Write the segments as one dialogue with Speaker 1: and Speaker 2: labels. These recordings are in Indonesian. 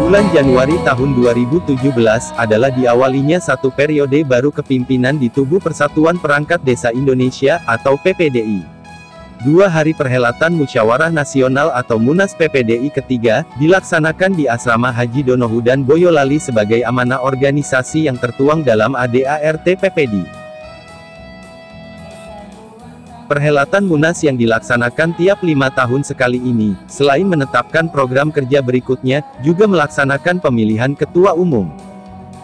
Speaker 1: Bulan Januari tahun 2017 adalah diawalinya satu periode baru kepimpinan di tubuh Persatuan Perangkat Desa Indonesia atau PPDI. 2 hari perhelatan Musyawarah Nasional atau Munas PPDI ketiga, dilaksanakan di Asrama Haji Donohudan Boyolali sebagai amanah organisasi yang tertuang dalam ADART PPD. Perhelatan Munas yang dilaksanakan tiap 5 tahun sekali ini, selain menetapkan program kerja berikutnya, juga melaksanakan pemilihan ketua umum.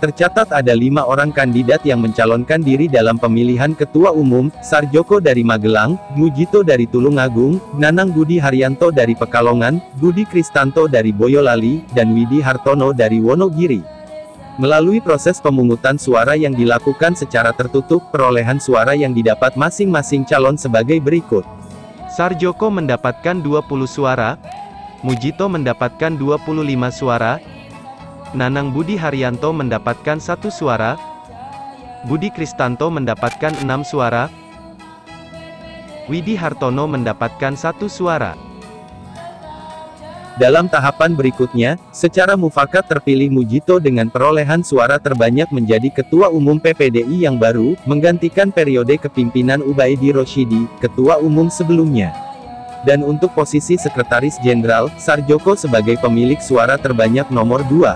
Speaker 1: Tercatat ada 5 orang kandidat yang mencalonkan diri dalam pemilihan ketua umum, Sarjoko dari Magelang, Mujito dari Tulungagung, Nanang Budi Haryanto dari Pekalongan, Budi Kristanto dari Boyolali, dan Widi Hartono dari Wonogiri. Melalui proses pemungutan suara yang dilakukan secara tertutup, perolehan suara yang didapat masing-masing calon sebagai berikut. Sarjoko mendapatkan 20 suara, Mujito mendapatkan 25 suara, Nanang Budi Haryanto mendapatkan 1 suara, Budi Kristanto mendapatkan 6 suara, Widi Hartono mendapatkan 1 suara. Dalam tahapan berikutnya, secara mufakat terpilih Mujito dengan perolehan suara terbanyak menjadi Ketua Umum PPDI yang baru, menggantikan periode kepimpinan Ubaidi Rosyidi, Ketua Umum sebelumnya. Dan untuk posisi Sekretaris Jenderal, Sarjoko sebagai pemilik suara terbanyak nomor 2.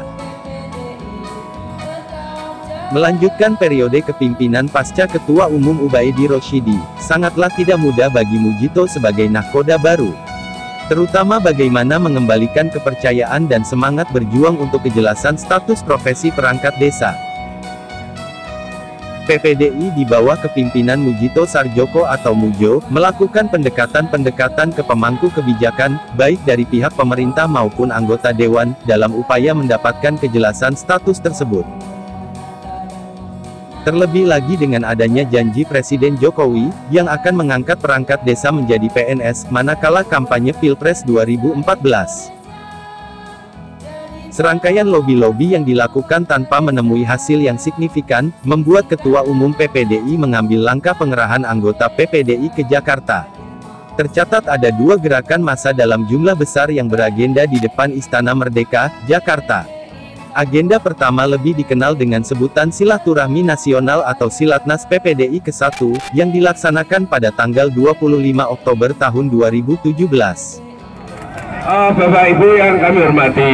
Speaker 1: Melanjutkan periode kepimpinan pasca Ketua Umum Ubaidi Rosyidi, sangatlah tidak mudah bagi Mujito sebagai nahkoda baru. Terutama bagaimana mengembalikan kepercayaan dan semangat berjuang untuk kejelasan status profesi perangkat desa. PPDI di bawah kepimpinan Mujito Sarjoko atau Mujo, melakukan pendekatan-pendekatan ke pemangku kebijakan, baik dari pihak pemerintah maupun anggota dewan, dalam upaya mendapatkan kejelasan status tersebut. Terlebih lagi dengan adanya janji Presiden Jokowi, yang akan mengangkat perangkat desa menjadi PNS, manakala kampanye Pilpres 2014. Serangkaian lobi-lobi yang dilakukan tanpa menemui hasil yang signifikan, membuat Ketua Umum PPDI mengambil langkah pengerahan anggota PPDI ke Jakarta. Tercatat ada 2 gerakan massa dalam jumlah besar yang beragenda di depan Istana Merdeka, Jakarta. Agenda pertama lebih dikenal dengan sebutan Silaturahmi Nasional atau Silatnas PPDI ke-1, yang dilaksanakan pada tanggal 25 Oktober tahun 2017.
Speaker 2: Bapak Ibu yang kami hormati,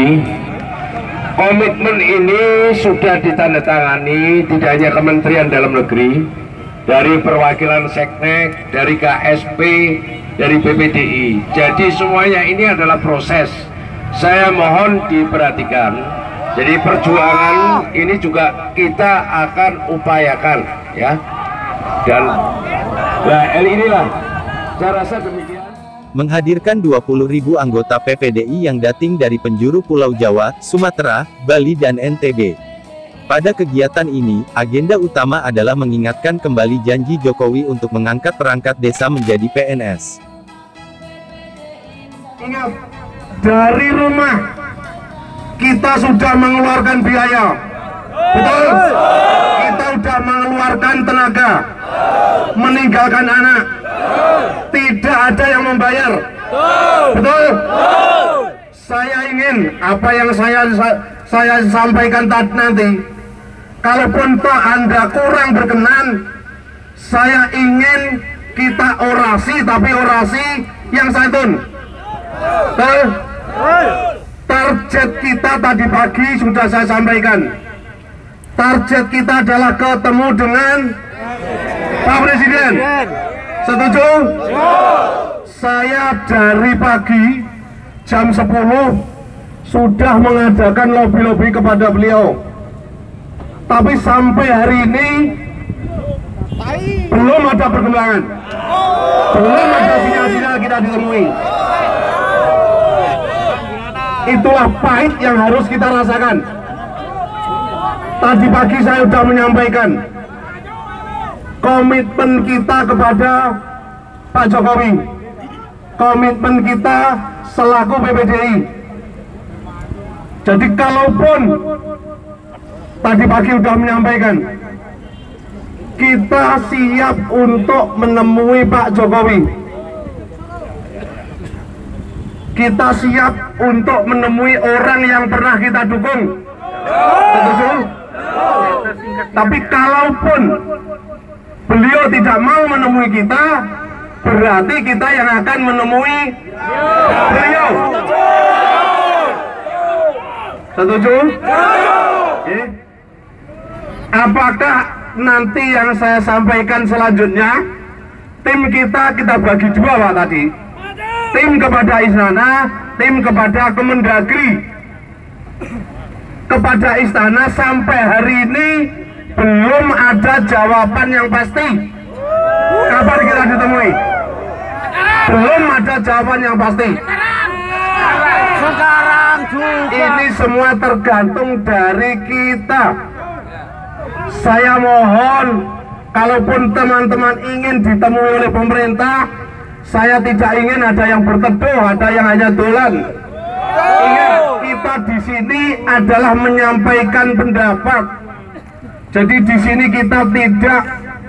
Speaker 2: komitmen ini sudah ditandatangani tidak hanya Kementerian Dalam Negeri, dari perwakilan Seknek, dari KSP, dari PPDI. Jadi semuanya ini adalah proses. Saya mohon diperhatikan. Jadi perjuangan ini juga kita akan upayakan, ya. Dan inilah, saya rasa demikian.
Speaker 1: Menghadirkan 20.000 anggota PPDI yang datang dari penjuru Pulau Jawa, Sumatera, Bali dan NTB. Pada kegiatan ini, agenda utama adalah mengingatkan kembali janji Jokowi untuk mengangkat perangkat desa menjadi PNS.
Speaker 2: Ingat, dari rumah kita sudah mengeluarkan biaya, betul? Kita sudah mengeluarkan tenaga, meninggalkan anak, tidak ada yang membayar, betul? Saya ingin apa yang saya sampaikan tadi nanti, kalaupun toh Anda kurang berkenan, saya ingin kita orasi, tapi orasi yang santun, betul? Target kita tadi pagi sudah saya sampaikan. Target kita adalah ketemu dengan Pak Presiden. Setuju? Saya dari pagi jam 10 sudah mengadakan lobby-lobby kepada beliau. Tapi sampai hari ini belum ada perkembangan. Belum ada sinyal-sinyal kita ditemui. Itulah pahit yang harus kita rasakan. Tadi pagi saya sudah menyampaikan komitmen kita kepada Pak Jokowi, komitmen kita selaku PPDI. Jadi kalaupun tadi pagi sudah menyampaikan, kita siap untuk menemui Pak Jokowi. kita siap untuk menemui orang yang pernah kita dukung. Setuju? Tapi kalaupun beliau tidak mau menemui kita, berarti kita yang akan menemui beliau. Setuju? Oke. Apakah nanti yang saya sampaikan selanjutnya, tim kita bagi dua Pak tadi. Tim kepada Istana, tim kepada Kemendagri. Kepada Istana sampai hari ini belum ada jawaban yang pasti. Kapan kita ditemui? Belum ada jawaban yang pasti.
Speaker 3: Sekarang juga.
Speaker 2: Ini semua tergantung dari kita. Saya mohon, kalaupun teman-teman ingin ditemui oleh pemerintah, saya tidak ingin ada yang berteduh, ada yang hanya dolan. Ingat, kita di sini adalah menyampaikan pendapat. Jadi di sini kita tidak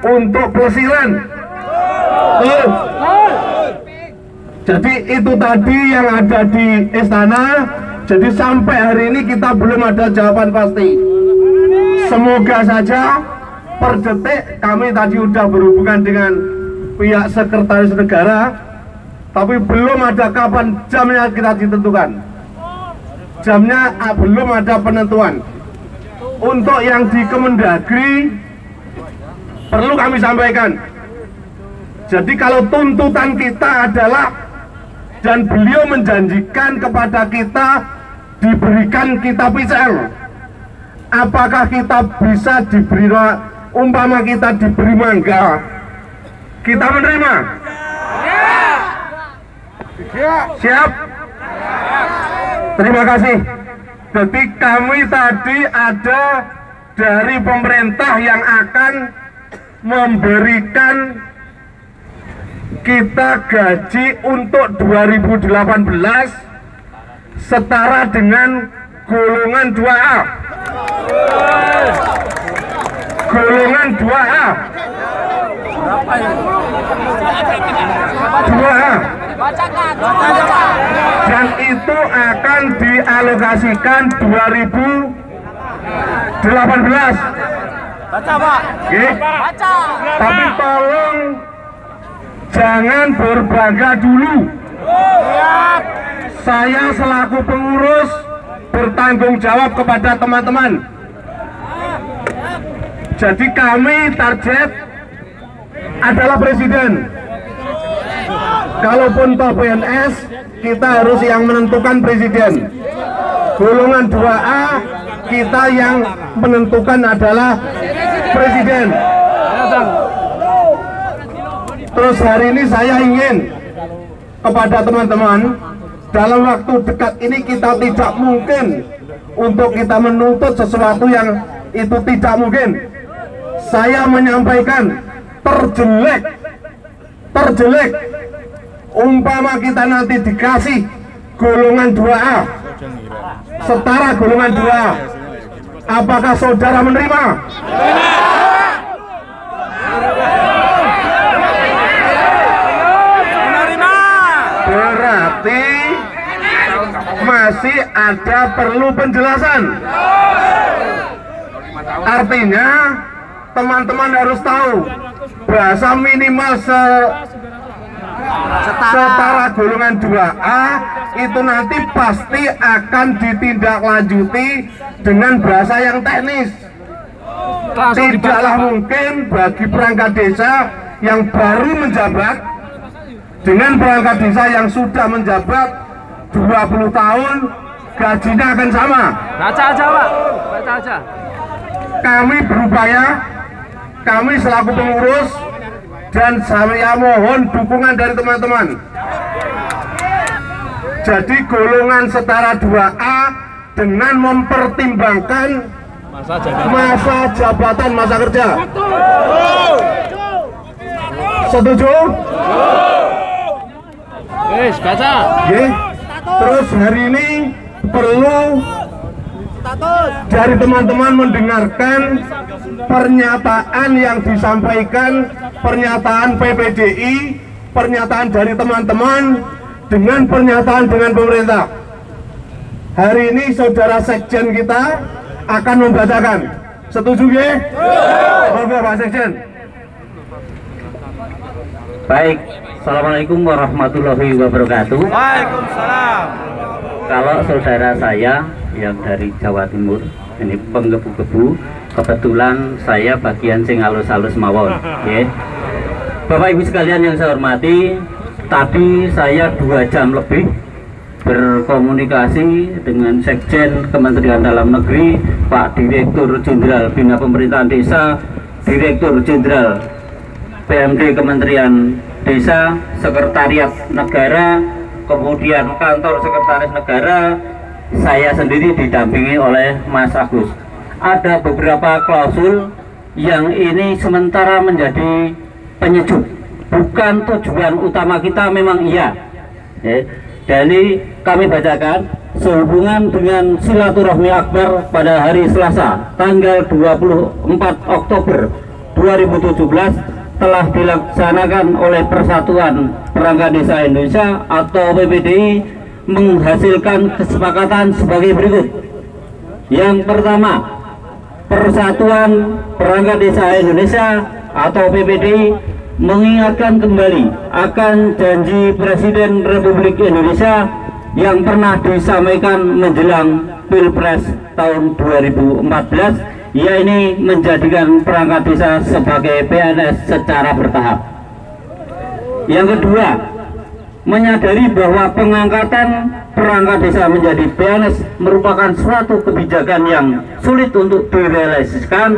Speaker 2: untuk pelesiran. Jadi itu tadi yang ada di Istana. Jadi sampai hari ini kita belum ada jawaban pasti. Semoga saja per detik kami tadi sudah berhubungan dengan pihak sekretaris negara, tapi belum ada kapan jamnya kita ditentukan. Jamnya belum ada penentuan. Untuk yang di Kemendagri perlu kami sampaikan. Jadi kalau tuntutan kita adalah, dan beliau menjanjikan kepada kita diberikan kitab PCR, apakah kita bisa diberi, umpama kita diberi mangga, kita menerima? Siap? Terima kasih. Jadi kami tadi ada dari pemerintah yang akan memberikan kita gaji untuk 2018 setara dengan golongan 2A. Golongan 2A. 2A. Dan itu akan dialokasikan 2018.
Speaker 3: Baca Pak.
Speaker 2: Oke.
Speaker 3: Baca.
Speaker 2: Tapi tolong jangan berbangga dulu. Saya selaku pengurus bertanggung jawab kepada teman-teman. Jadi kami target adalah presiden. Kalaupun toh PNS, kita harus yang menentukan presiden. Golongan 2A, kita yang menentukan adalah presiden. Terus hari ini saya ingin kepada teman-teman, dalam waktu dekat ini kita tidak mungkin untuk kita menuntut sesuatu yang itu tidak mungkin. Saya menyampaikan terjelek umpama kita nanti dikasih golongan 2A, setara golongan 2A, apakah saudara menerima? Berarti masih ada perlu penjelasan. Artinya teman-teman harus tahu bahasa minimal setara golongan 2A itu nanti pasti akan ditindaklanjuti dengan bahasa yang teknis. Tidaklah mungkin bagi perangkat desa yang baru menjabat dengan perangkat desa yang sudah menjabat 20 tahun gajinya akan sama.
Speaker 3: Baca aja Pak. Baca aja.
Speaker 2: Kami berupaya, kami selaku pengurus, dan saya mohon dukungan dari teman-teman. Jadi golongan setara 2A dengan mempertimbangkan masa jabatan, masa kerja. Setuju?
Speaker 3: Wes, baca.
Speaker 2: Oke. Terus hari ini perlu dari teman-teman mendengarkan pernyataan yang disampaikan, pernyataan PPDI, pernyataan dari teman-teman dengan pernyataan dengan pemerintah. Hari ini saudara sekjen kita akan membacakan. Setuju ya? Oke Pak Sekjen.
Speaker 4: Baik, Assalamualaikum warahmatullahi wabarakatuh.
Speaker 3: Waalaikumsalam.
Speaker 4: Kalau saudara saya yang dari Jawa Timur, ini penggebu-gebu, kebetulan saya bagian sing halus-halus mawon. Ya. Bapak Ibu sekalian yang saya hormati, tadi saya 2 jam lebih berkomunikasi dengan Sekjen Kementerian Dalam Negeri, Pak Direktur Jenderal Bina Pemerintahan Desa, Direktur Jenderal PMD Kementerian Desa, Sekretariat Negara, kemudian Kantor Sekretaris Negara, saya sendiri didampingi oleh Mas Agus. Ada beberapa klausul yang ini sementara menjadi penyejuk, bukan tujuan utama kita, memang iya. Jadi kami bacakan, sehubungan dengan silaturahmi akbar pada hari Selasa tanggal 24 Oktober 2017 telah dilaksanakan oleh Persatuan Perangkat Desa Indonesia atau PPDI, menghasilkan kesepakatan sebagai berikut. Yang pertama, Persatuan Perangkat Desa Indonesia atau PPDI mengingatkan kembali akan janji Presiden Republik Indonesia yang pernah disampaikan menjelang Pilpres tahun 2014, yaitu menjadikan perangkat desa sebagai PNS secara bertahap. Yang kedua, menyadari bahwa pengangkatan perangkat desa menjadi PNS merupakan suatu kebijakan yang sulit untuk direalisasikan,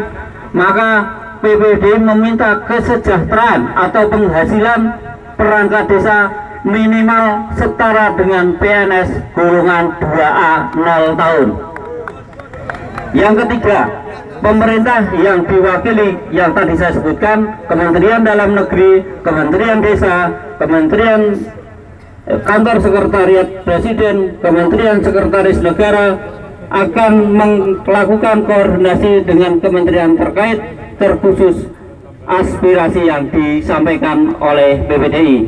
Speaker 4: maka PPD meminta kesejahteraan atau penghasilan perangkat desa minimal setara dengan PNS golongan 2A 0 tahun. Yang ketiga, pemerintah yang diwakili yang tadi saya sebutkan, Kementerian Dalam Negeri, Kementerian Desa, Kementerian Kantor Sekretariat Presiden, Kementerian Sekretaris Negara akan melakukan koordinasi dengan kementerian terkait, terkhusus aspirasi yang disampaikan oleh PPDI.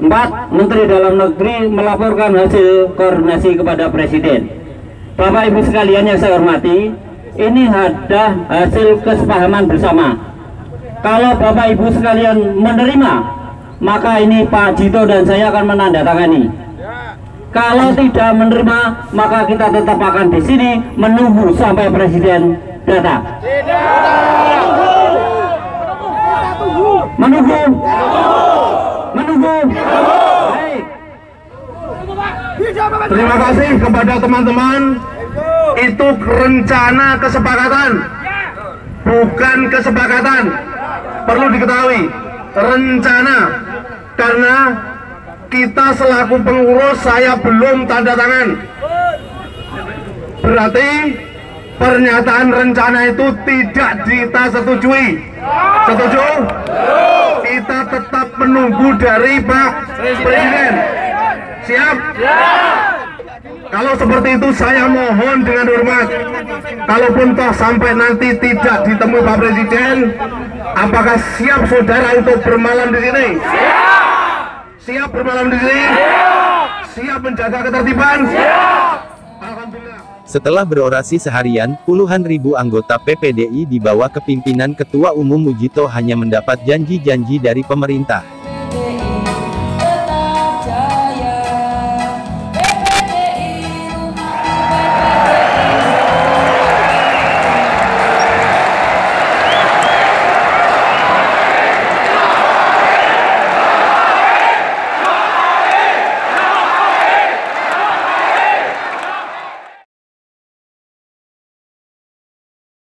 Speaker 4: 4. Menteri Dalam Negeri melaporkan hasil koordinasi kepada Presiden. Bapak Ibu sekalian yang saya hormati, ini ada hasil kesepahaman bersama. Kalau Bapak Ibu sekalian menerima, maka ini Pak Jito dan saya akan menandatangani. Kalau tidak menerima, maka kita tetap akan di sini menunggu sampai Presiden datang. Menunggu. Baik.
Speaker 2: Terima kasih kepada teman-teman. Itu rencana kesepakatan, bukan kesepakatan. Perlu diketahui, rencana, karena kita selaku pengurus saya belum tanda tangan. Berarti pernyataan rencana itu tidak kita setujui. Setuju? Kita tetap menunggu dari Pak Presiden. Siap? Kalau seperti itu saya mohon dengan hormat, kalaupun toh sampai nanti tidak ditemui Pak Presiden, apakah siap saudara untuk bermalam di sini? Siap bermalam di sini? Siap menjaga ketertiban? Alhamdulillah.
Speaker 1: Setelah berorasi seharian, puluhan ribu anggota PPDI di bawah kepimpinan Ketua Umum Mujito hanya mendapat janji-janji dari pemerintah.